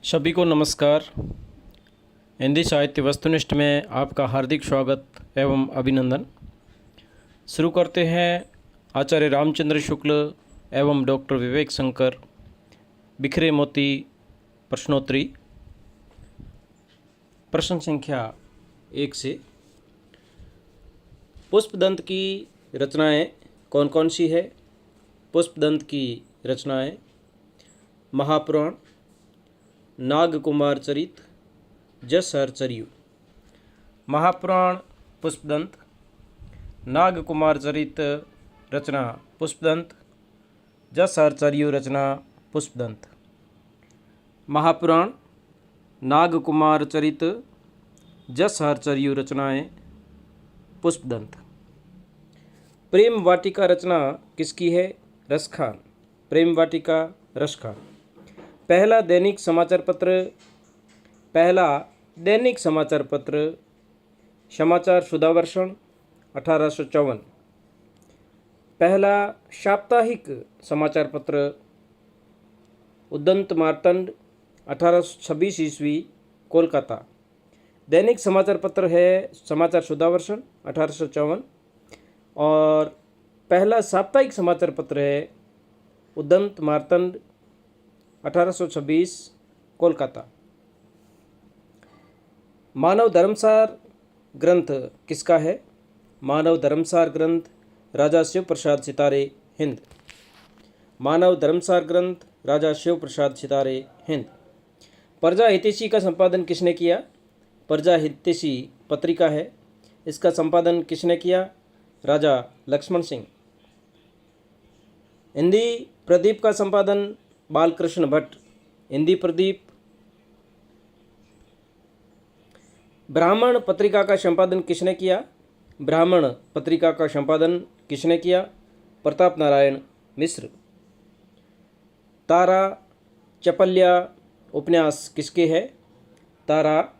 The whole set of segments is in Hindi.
सभी को नमस्कार। हिंदी साहित्य वस्तुनिष्ठ में आपका हार्दिक स्वागत एवं अभिनंदन। शुरू करते हैं आचार्य रामचंद्र शुक्ल एवं डॉक्टर विवेक शंकर बिखरे मोती प्रश्नोत्तरी। प्रश्न संख्या 1 से पुष्पदंत की रचनाएं कौन कौन सी है। पुष्पदंत की रचनाएं महापुराण, नागकुमार चरित, जसहर चरियु। महापुराण पुष्पदंत, नागकुमार चरित रचना पुष्पदंत, जसहर चरियु रचना पुष्पदंत। महापुराण, नागकुमार चरित, जसहर चरियु रचनाएं पुष्पदंत। प्रेम वाटिका रचना किसकी है? रसखान। प्रेम वाटिका रसखान। पहला दैनिक समाचार पत्र समाचार सुधावर्षण 1854। पहला साप्ताहिक समाचार पत्र उद्दंत मार्तंड 1826 ईस्वी कोलकाता। दैनिक समाचार पत्र है समाचार सुधावर्षण 1854 और पहला साप्ताहिक समाचार पत्र है उद्दंत मार्तंड 1826 कोलकाता। मानव धर्मसार ग्रंथ किसका है? मानव धर्मसार ग्रंथ राजा शिव प्रसाद सितारे हिंद। मानव धर्मसार ग्रंथ राजा शिव प्रसाद सितारे हिंद। प्रजा हितैषी का संपादन किसने किया? प्रजा हितैषी पत्रिका है, इसका संपादन किसने किया? राजा लक्ष्मण सिंह। हिंदी प्रदीप का संपादन बालकृष्ण भट्ट। हिंदी प्रदीप। ब्राह्मण पत्रिका का संपादन किसने किया? ब्राह्मण पत्रिका का संपादन किसने किया? प्रताप नारायण मिश्र। तारा चपल्या उपन्यास किसके है? तारा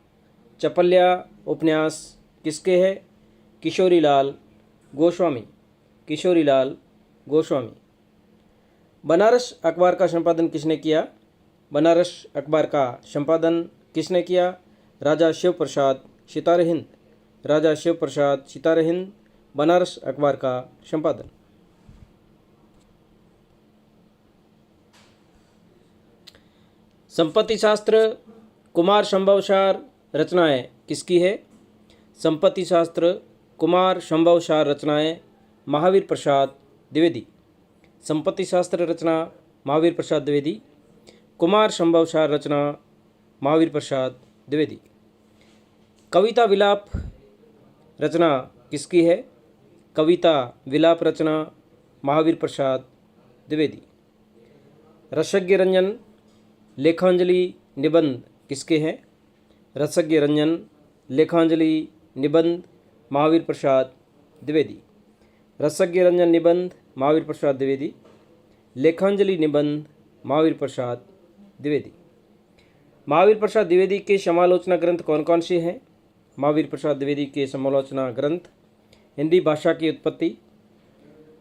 चपल्या उपन्यास किसके है? किशोरीलाल गोस्वामी। किशोरीलाल गोस्वामी। बनारस अखबार का संपादन किसने किया? बनारस अखबार का संपादन किसने किया? राजा शिव प्रसाद सितारे हिंद। राजा शिव प्रसाद सितारे हिंद बनारस अखबार का संपादन। संपत्ति शास्त्र कुमार संभवसार रचनाएं किसकी है? संपत्ति शास्त्र कुमार संभवसार रचनाएं महावीर प्रसाद द्विवेदी। संपत्ति शास्त्र रचना महावीर प्रसाद द्विवेदी। कुमार संभवसार रचना महावीर प्रसाद द्विवेदी। कविता विलाप रचना किसकी है? कविता विलाप रचना महावीर प्रसाद द्विवेदी। रसज्ञ रंजन लेखांजलि निबंध किसके हैं? रसज्ञ रंजन लेखांजलि निबंध महावीर प्रसाद द्विवेदी। रसज्ञ रंजन निबंध महावीर प्रसाद द्विवेदी। लेखांजलि निबंध महावीर प्रसाद द्विवेदी। महावीर प्रसाद द्विवेदी के समालोचना ग्रंथ कौन कौन से हैं? महावीर प्रसाद द्विवेदी के समालोचना ग्रंथ हिंदी भाषा की उत्पत्ति,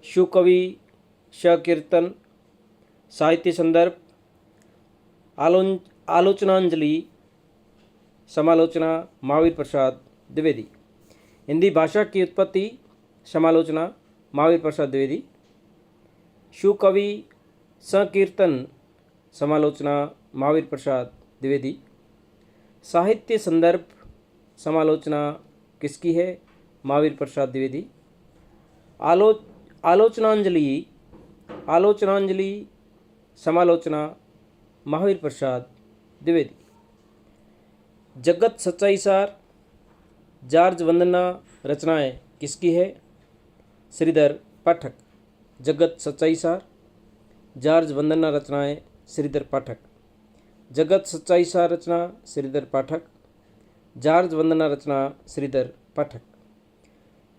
शिवकवि सकीर्तन, साहित्य संदर्भ, आलोचनांजलि, समालोचना महावीर प्रसाद द्विवेदी। हिंदी भाषा की उत्पत्ति, समालोचना महावीर प्रसाद द्विवेदी। शिवकवि सकीर्तन, समालोचना महावीर प्रसाद द्विवेदी। साहित्य संदर्भ, समालोचना किसकी है? महावीर प्रसाद द्विवेदी। आलोचनांजलि समालोचना महावीर प्रसाद द्विवेदी। जगत सच्चाई सार जॉर्ज वंदना रचनाएं किसकी है? श्रीधर पाठक। जगत सच्चाई सार जॉर्ज वंदना रचनाएं श्रीधर पाठक। जगत सच्चाई सार रचना श्रीधर पाठक। जॉर्ज वंदना रचना श्रीधर पाठक।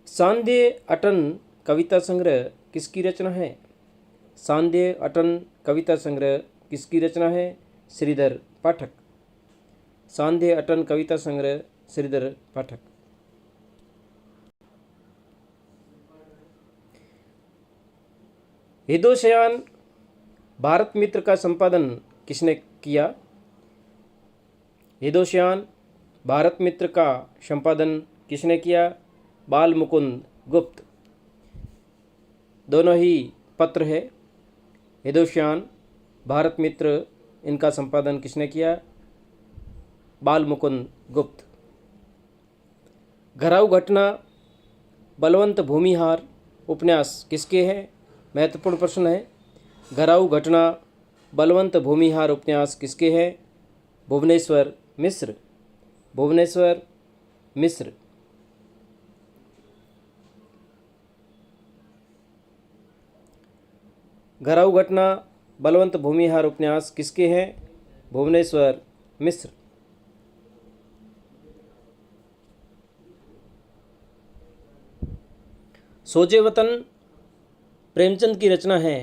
सांध्य अटन कविता संग्रह किसकी रचना है? सांध्य अटन कविता संग्रह किसकी रचना है? श्रीधर पाठक। सांध्य अटन कविता संग्रह श्रीधर पाठक। हिदोशयान भारत मित्र का संपादन किसने किया? हिंदुस्तान भारत मित्र का संपादन किसने किया? बाल मुकुंद गुप्त। दोनों ही पत्र है। हिंदुस्तान भारत मित्र, इनका संपादन किसने किया? बाल मुकुंद गुप्त। घराऊ घटना बलवंत भूमिहार उपन्यास किसके है? महत्वपूर्ण प्रश्न है। घराऊ घटना बलवंत भूमिहार उपन्यास किसके है? भुवनेश्वर मिश्र। भुवनेश्वर मिश्र। घराऊ घटना बलवंत भूमिहार उपन्यास किसके हैं? भुवनेश्वर मिश्र। सोजे वतन प्रेमचंद की रचना है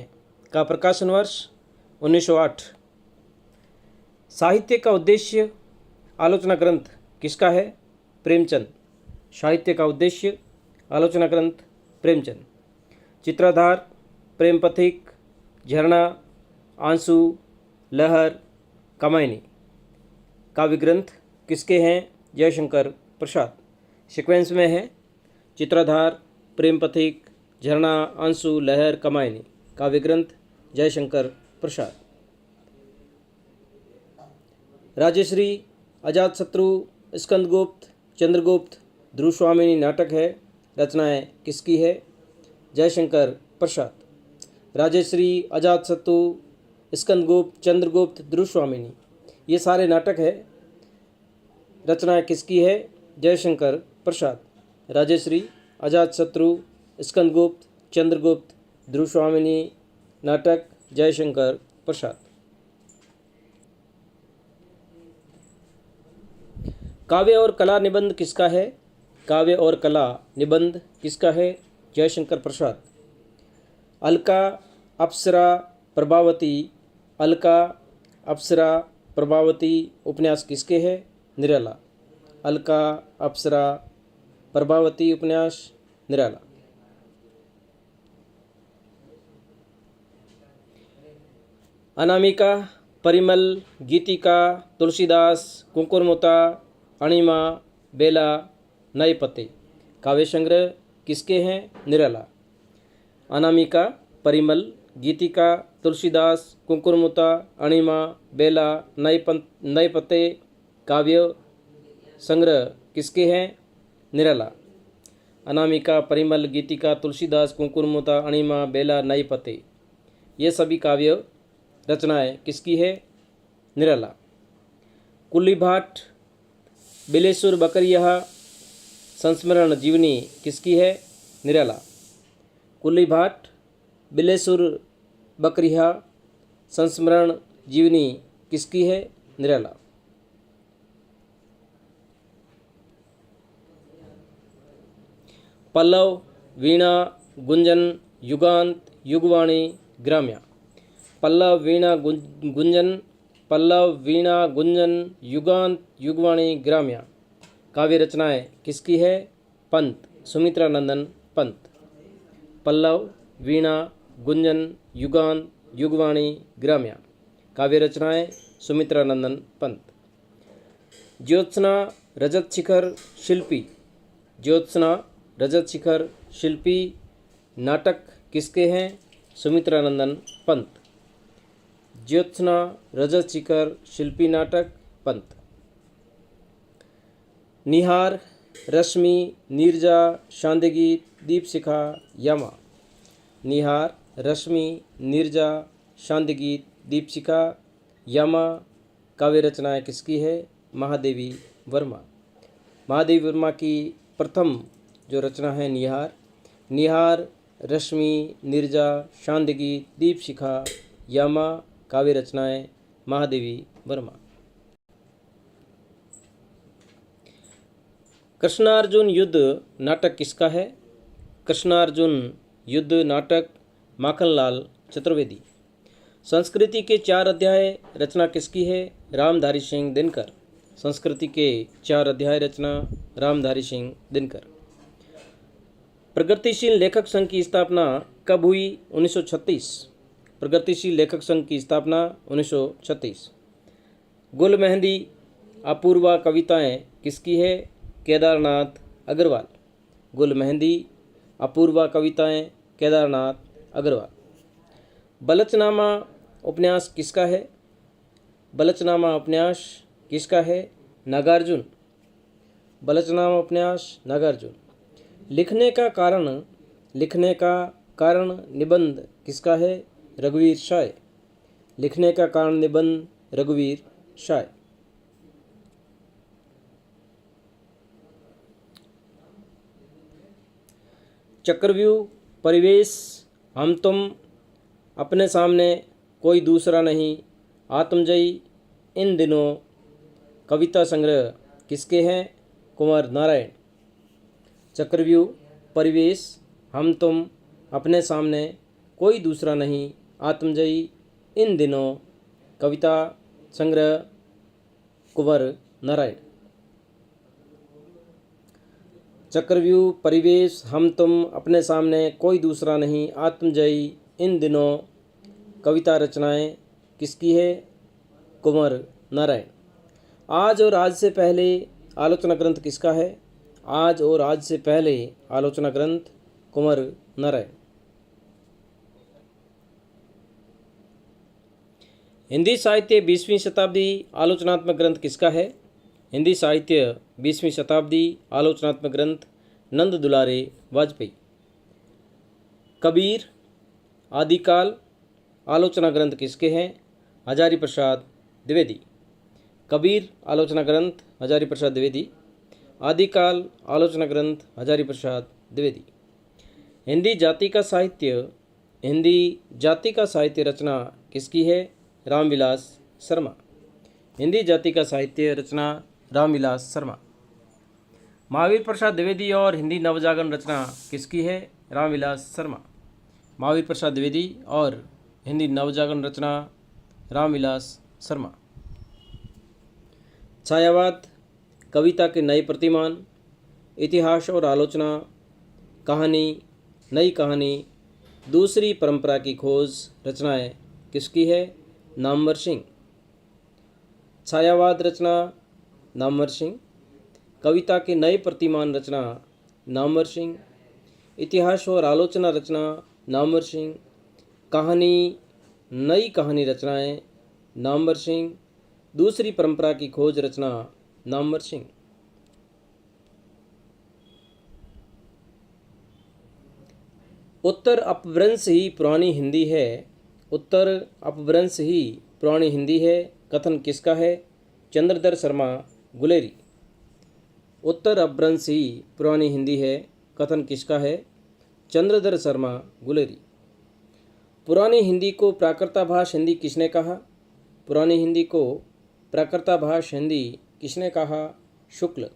का प्रकाशन वर्ष 1908। साहित्य का उद्देश्य आलोचना ग्रंथ किसका है? प्रेमचंद। साहित्य का उद्देश्य आलोचना ग्रंथ प्रेमचंद। चित्राधार प्रेम पथिक, झरना, आंसू, लहर, कामायनी। काव्य ग्रंथ किसके हैं? जयशंकर प्रसाद। सीक्वेंस में है चित्राधार, प्रेम पथिक, झरना, आंसू, लहर, कामायनी। काव्य ग्रंथ जयशंकर प्रसाद। राजश्री, अजातशत्रु, स्कंदगुप्त, चंद्रगुप्त, ध्रुवस्वामिनी नाटक है। रचनाएं किसकी है? जयशंकर प्रसाद। राजश्री, अजातशत्रु, स्कंदगुप्त, चंद्रगुप्त, ध्रुवस्वामिनी, ये सारे नाटक है। रचनाएं किसकी है? जयशंकर प्रसाद। राजश्री, अजातशत्रु, स्कंदगुप्त, चंद्रगुप्त, ध्रुवस्वामिनी नाटक जयशंकर प्रसाद। काव्य और कला निबंध किसका है? काव्य और कला निबंध किसका है? जयशंकर प्रसाद। अलका, अप्सरा, प्रभावती। अलका, अप्सरा, प्रभावती उपन्यास किसके है? निराला। अलका, अप्सरा, प्रभावती उपन्यास निराला। अनामिका, परिमल, गीतिका, तुलसीदास, कुंकुरमुता, अणिमा, बेला, नए पते। काव्य संग्रह किसके हैं? निराला। अनामिका, परिमल, गीतिका, तुलसीदास, कुंकुरमुता, अणिमा, बेला, नए पते। काव्य संग्रह किसके हैं? निराला। अनामिका, परिमल, गीतिका, तुलसीदास, कुंकुरमुता, अणिमा, बेला, नए पते, ये सभी काव्य रचनाएं किसकी है? निराला। कुल्ली भाट, बिलेसुर बकरिया, संस्मरण जीवनी किसकी है? निराला। कुल्ली भाट, बिलेसुर बकरिया, संस्मरण जीवनी किसकी है? निराला। पल्लव, वीणा, गुंजन, युगांत, युगवाणी, ग्राम्या। पल्लव, वीणा, गुंजन, पल्लव, वीणा, गुंजन, युगांत, युगवाणी, ग्राम्या। काव्य रचनाएं किसकी है? पंत, सुमित्रा नंदन पंत। पल्लव, वीणा, गुंजन, युगांत, युगवाणी, ग्राम्या। काव्य रचनाएं सुमित्रा नंदन पंत। ज्योत्सना, रजत शिखर, शिल्पी। ज्योत्सना, रजत शिखर, शिल्पी नाटक किसके हैं? सुमित्रा नंदन पंत। ज्योत्सना, रजत शिखर, शिल्पी नाटक पंत। निहार, रश्मि, नीरजा, शांतिगीत, दीपशिखा, यमा। निहार, रश्मि, नीरजा, शांतिगीत, दीपशिखा, यमा। काव्य रचनाएं किसकी है? महादेवी वर्मा। महादेवी वर्मा की प्रथम जो रचना है निहार। निहार, रश्मि, नीरजा, शांतिगीत, दीपशिखा, यमा। काव्य रचनाएं महादेवी वर्मा। कृष्णार्जुन युद्ध नाटक किसका है? कृष्णार्जुन युद्ध नाटक माखनलाल चतुर्वेदी। संस्कृति के 4 अध्याय रचना किसकी है? रामधारी सिंह दिनकर। संस्कृति के 4 अध्याय रचना रामधारी सिंह दिनकर। प्रगतिशील लेखक संघ की स्थापना कब हुई? 1936। प्रगतिशील लेखक संघ की स्थापना 1936। गुल मेहंदी अपूर्वा कविताएं किसकी है? केदारनाथ अग्रवाल। गुल मेहंदी, अपूर्वा कविताएं, केदारनाथ अग्रवाल। बलचनामा उपन्यास किसका है? बलचनामा उपन्यास किसका है? नागार्जुन। बलचनामा उपन्यास नागार्जुन। लिखने का कारण निबंध किसका है? रघुवीर शाय। लिखने का कारण निबंध रघुवीर शाय। चक्रव्यूह, परिवेश, हम तुम, अपने सामने, कोई दूसरा नहीं, आत्मजयी, इन दिनों कविता संग्रह किसके हैं? कुंवर नारायण। चक्रव्यूह, परिवेश, हम तुम, अपने सामने, कोई दूसरा नहीं, आत्मजयी, इन दिनों कविता संग्रह कुंवर नारायण। चक्रव्यूह, परिवेश, हम तुम, अपने सामने, कोई दूसरा नहीं, आत्मजयी, इन दिनों कविता रचनाएं किसकी है? कुंवर नारायण। आज और आज से पहले आलोचना ग्रंथ किसका है? आज और आज से पहले आलोचना ग्रंथ कुंवर नारायण। हिंदी साहित्य 20वीं शताब्दी आलोचनात्मक ग्रंथ किसका है? हिंदी साहित्य 20वीं शताब्दी आलोचनात्मक ग्रंथ नंद दुलारे वाजपेयी। कबीर आदिकाल आलोचना ग्रंथ किसके हैं? हजारी प्रसाद द्विवेदी। कबीर आलोचना ग्रंथ हजारी प्रसाद द्विवेदी। आदिकाल आलोचना ग्रंथ हजारी प्रसाद द्विवेदी। हिंदी जाति का साहित्य रचना किसकी है? रामविलास शर्मा। हिंदी जाति का साहित्य रचना रामविलास शर्मा। महावीर प्रसाद द्विवेदी और हिंदी नवजागरण रचना किसकी है? रामविलास शर्मा। महावीर प्रसाद द्विवेदी और हिंदी नवजागरण रचना रामविलास शर्मा। छायावाद, कविता के नए प्रतिमान, इतिहास और आलोचना, कहानी, नई कहानी, दूसरी परंपरा की खोज रचनाएं किसकी है? नामवर सिंह। छायावाद रचना नामवर सिंह। कविता के नए प्रतिमान रचना नामवर सिंह। इतिहास और आलोचना रचना नामवर सिंह। कहानी, नई कहानी रचनाएं नामवर सिंह। दूसरी परंपरा की खोज रचना नामवर सिंह। उत्तर अपभ्रंश ही पुरानी हिंदी है। उत्तर अपभ्रंश ही पुरानी हिंदी है, कथन किसका है? चंद्रधर शर्मा गुलेरी। उत्तर अपभ्रंश ही पुरानी हिंदी है, कथन किसका है? चंद्रधर शर्मा गुलेरी। पुरानी हिंदी को प्राकृताभाष हिंदी किसने कहा? पुरानी हिंदी को प्राकृताभाष हिंदी किसने कहा? शुक्ल।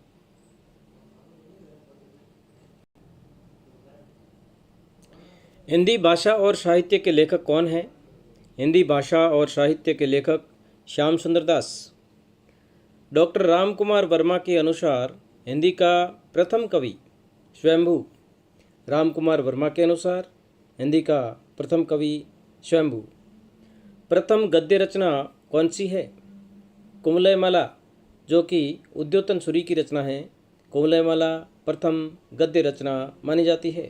हिंदी भाषा और साहित्य के लेखक कौन हैं? हिंदी भाषा और साहित्य के लेखक श्याम सुंदर दास। डॉक्टर रामकुमार वर्मा के अनुसार हिंदी का प्रथम कवि स्वयंभू। रामकुमार वर्मा के अनुसार हिंदी का प्रथम कवि स्वयंभू। प्रथम गद्य रचना कौन सी है? कुवलयमाला, जो कि उद्योतन सूरी की रचना है। कुवलयमाला प्रथम गद्य रचना मानी जाती है।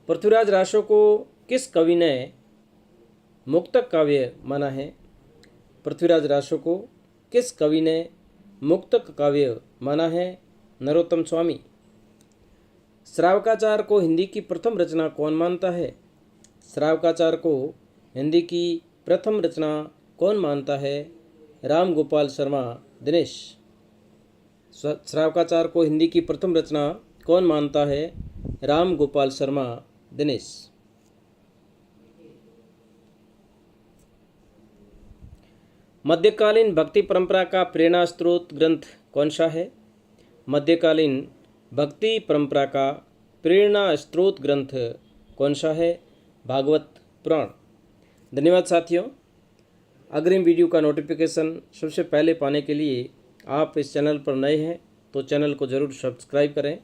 पृथ्वीराज रासो को किस कवि ने मुक्तक काव्य माना है? पृथ्वीराज रासो को किस कवि ने मुक्तक काव्य माना है? नरोत्तम स्वामी। श्रावकाचार को हिंदी की प्रथम रचना कौन मानता है? श्रावकाचार को हिंदी की प्रथम रचना कौन मानता है? राम गोपाल शर्मा दिनेश। श्रावकाचार को हिंदी की प्रथम रचना कौन मानता है? राम गोपाल शर्मा दिनेश। मध्यकालीन भक्ति परंपरा का प्रेरणा स्रोत ग्रंथ कौन सा है? मध्यकालीन भक्ति परंपरा का प्रेरणा स्रोत ग्रंथ कौन सा है? भागवत पुराण। धन्यवाद साथियों। अग्रिम वीडियो का नोटिफिकेशन सबसे पहले पाने के लिए आप इस चैनल पर नए हैं तो चैनल को ज़रूर सब्सक्राइब करें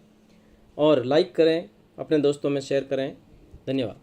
और लाइक करें, अपने दोस्तों में शेयर करें। धन्यवाद।